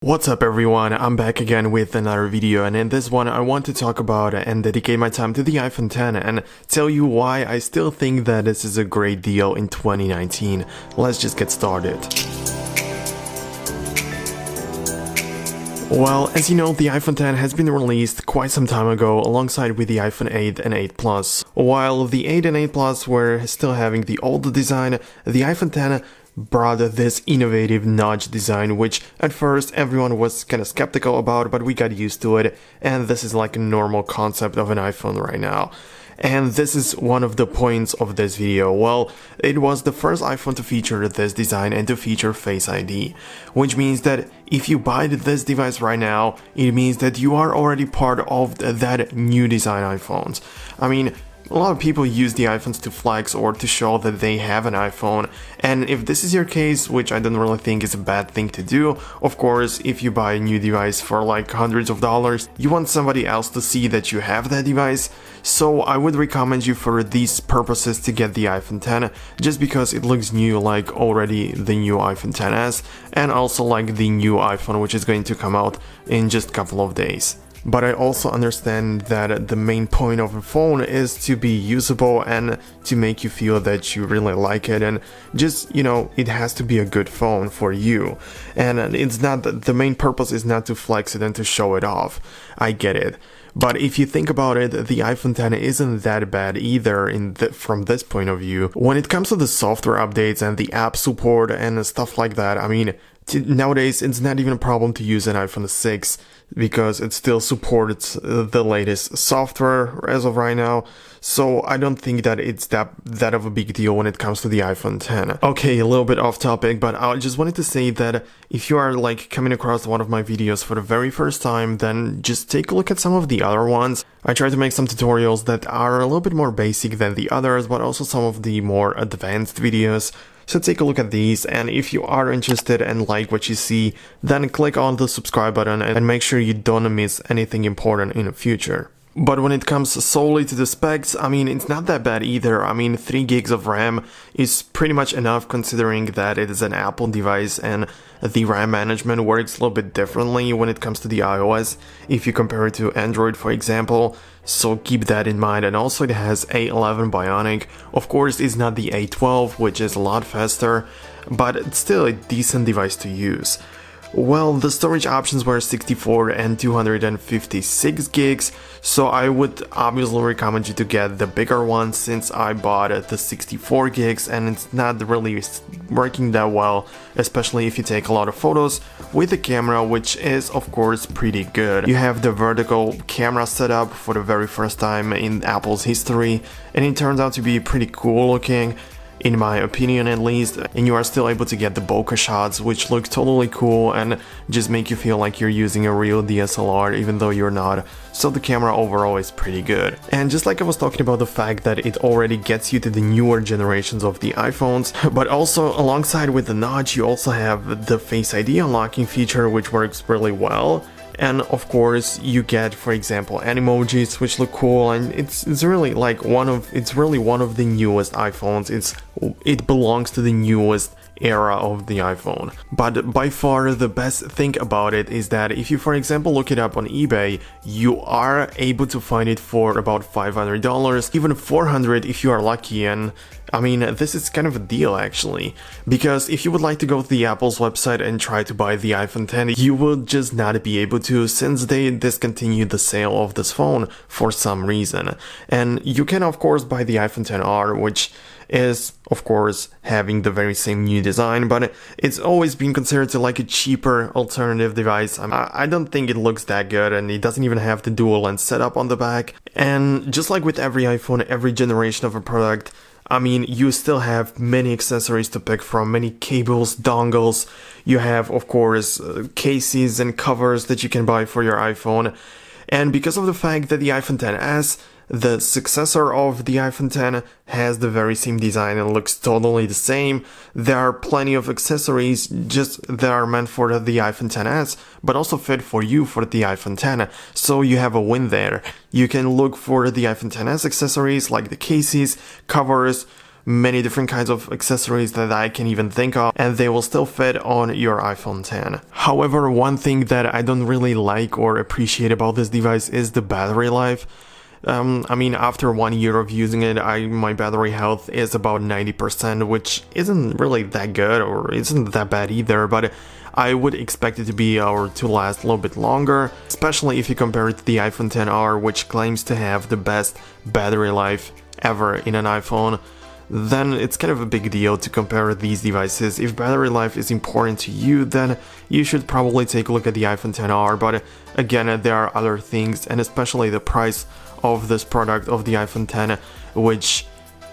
What's up everyone, I'm back again with another video, and in this one I want to talk about and dedicate my time to the iPhone X and tell you why I still think that this is a great deal in 2019. Let's just get started. Well, as you know, the iPhone X has been released quite some time ago alongside with the iPhone 8 and 8 Plus. While the 8 and 8 Plus were still having the old design, the iPhone X brought this innovative notch design, which at first everyone was kind of skeptical about, but we got used to it, and this is like a normal concept of an iPhone right now. And this is one of the points of this video. Well, it was the first iPhone to feature this design and to feature Face ID, which means that if you buy this device right now, it means that you are already part of that new design iPhones. I mean, a lot of people use the iPhones to flex or to show that they have an iPhone, and if this is your case, which I don't really think is a bad thing to do, of course, if you buy a new device for like hundreds of dollars, you want somebody else to see that you have that device, so I would recommend you for these purposes to get the iPhone X, just because it looks new, like already the new iPhone XS, and also like the new iPhone which is going to come out in just a couple of days. But I also understand that the main point of a phone is to be usable and to make you feel that you really like it, and just, you know, it has to be a good phone for you. And it's not, the main purpose is not to flex it and to show it off. I get it. But if you think about it, the iPhone X isn't that bad either from this point of view. When it comes to the software updates and the app support and stuff like that, I mean, nowadays it's not even a problem to use an iPhone 6 because it still supports the latest software as of right now. So I don't think that it's that of a big deal when it comes to the iPhone X. Okay, a little bit off topic, but I just wanted to say that if you are like coming across one of my videos for the very first time, then just take a look at some of the other ones. I try to make some tutorials that are a little bit more basic than the others, but also some of the more advanced videos. So take a look at these, and if you are interested and like what you see, then click on the subscribe button and make sure you don't miss anything important in the future. But when it comes solely to the specs, I mean, it's not that bad either. I mean, 3 gigs of RAM is pretty much enough considering that it is an Apple device and the RAM management works a little bit differently when it comes to the iOS if you compare it to Android, for example. So keep that in mind. And also it has A11 Bionic. Of course, it's not the A12, which is a lot faster, but it's still a decent device to use. Well, the storage options were 64 and 256 gigs, so I would obviously recommend you to get the bigger one since I bought the 64 gigs and it's not really working that well, especially if you take a lot of photos with the camera, which is of course pretty good. You have the vertical camera setup for the very first time in Apple's history, and it turns out to be pretty cool looking, in my opinion at least, and you are still able to get the Bokeh Shots, which look totally cool and just make you feel like you're using a real DSLR even though you're not, so the camera overall is pretty good. And just like I was talking about the fact that it already gets you to the newer generations of the iPhones, but also alongside with the notch you also have the Face ID unlocking feature, which works really well. And of course you get, for example, animojis, which look cool, and it's really like one of the newest iPhones. It belongs to the newest era of the iPhone. But by far the best thing about it is that if you, for example, look it up on eBay, you are able to find it for about $500, even $400 if you are lucky. And I mean, this is kind of a deal actually, because if you would like to go to the Apple's website and try to buy the iPhone X, you will just not be able to since they discontinued the sale of this phone for some reason. And you can of course buy the iPhone XR, which is of course having the very same new design, but it's always been considered to like a cheaper alternative device. I don't think it looks that good, and it doesn't even have the dual lens setup on the back. And just like with every iPhone, every generation of a product, I mean, you still have many accessories to pick from, many cables, dongles. You have, of course, cases and covers that you can buy for your iPhone. And because of the fact that the iPhone XS, the successor of the iPhone X, has the very same design and looks totally the same, there are plenty of accessories just that are meant for the iPhone XS, but also fit for you for the iPhone X, so you have a win there. You can look for the iPhone XS accessories like the cases, covers, many different kinds of accessories that I can even think of, and they will still fit on your iPhone X. However, one thing that I don't really like or appreciate about this device is the battery life. I mean, after 1 year of using it, my battery health is about 90%, which isn't really that good or isn't that bad either, but I would expect it to be or to last a little bit longer, especially if you compare it to the iPhone XR, which claims to have the best battery life ever in an iPhone. Then it's kind of a big deal to compare these devices. If battery life is important to you, then you should probably take a look at the iPhone XR, but again, there are other things, and especially the price of this product, of the iPhone X, which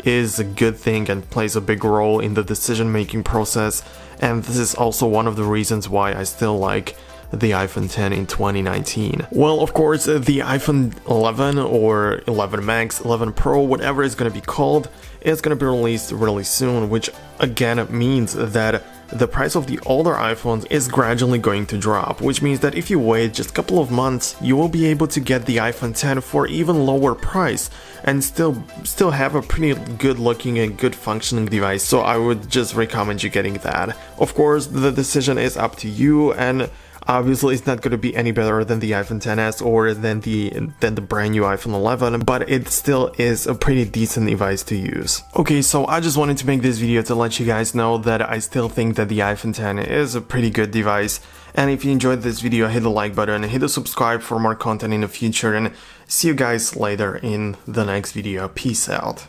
is a good thing and plays a big role in the decision-making process, and this is also one of the reasons why I still like the iPhone X in 2019. Well, of course, the iPhone 11 or 11 Max, 11 Pro, whatever it's going to be called, is going to be released really soon, which again means that the price of the older iPhones is gradually going to drop, which means that if you wait just a couple of months, you will be able to get the iPhone X for even lower price and still have a pretty good looking and good functioning device, so I would just recommend you getting that. Of course, the decision is up to you, and obviously it's not going to be any better than the iPhone XS or than the brand new iPhone 11, but it still is a pretty decent device to use. Okay, so I just wanted to make this video to let you guys know that I still think that the iPhone X is a pretty good device, and if you enjoyed this video, hit the like button, hit the subscribe for more content in the future, and see you guys later in the next video. Peace out.